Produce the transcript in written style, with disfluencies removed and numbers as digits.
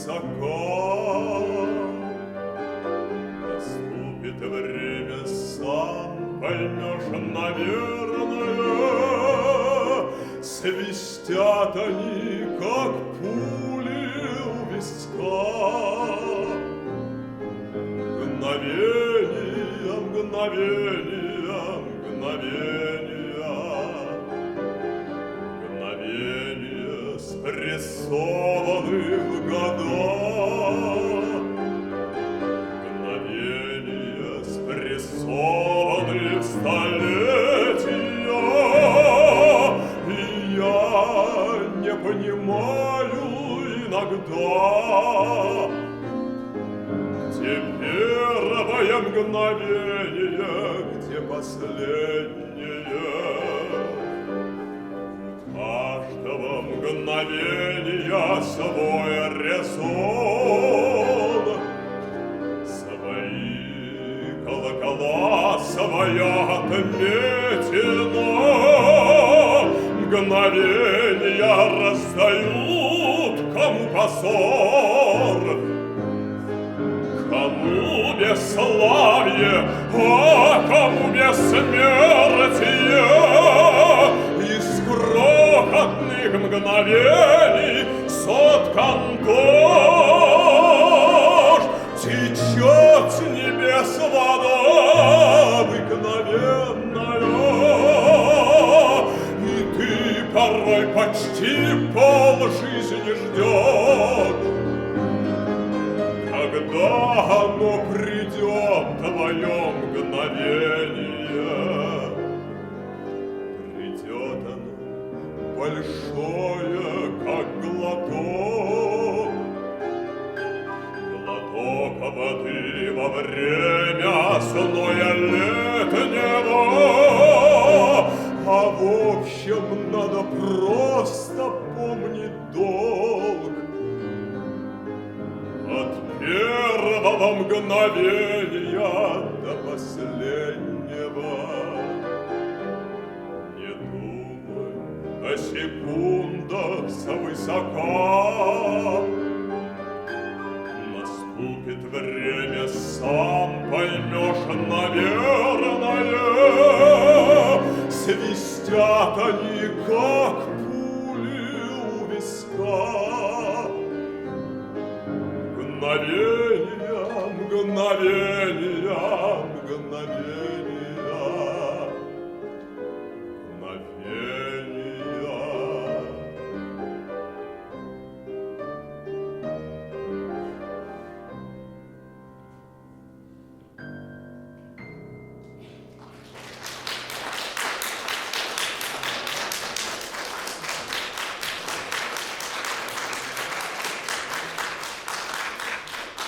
свысока. Наступит время, сам поймешь, наверное, свистят они, как пули у виска. Мгновения, мгновения, мгновения, мгновения спрессованных годах, мгновения спрессованных столетия. И я не понимаю иногда, где первое мгновение, где последнее. У каждого мгновения свой резон, свои колокола, своя отметина. Мгновения раздают, кому позор, кому бесславие, а кому бессмертие. Из крохотных мгновений соткан дождь, течет с небес вода обыкновенная. И ты порой почти полжизни ждет, когда оно придет, твое мгновение. Придет оно большое, как глоток, глоток воды во время сноя летнего. А в общем, надо просто помнить долг. От первого мгновения до последнего. Не думай о секундах свысока. Наступит время, сам поймешь, наверное. Свистят они, как пули у виска. Мгновения, мгновения, мгновения.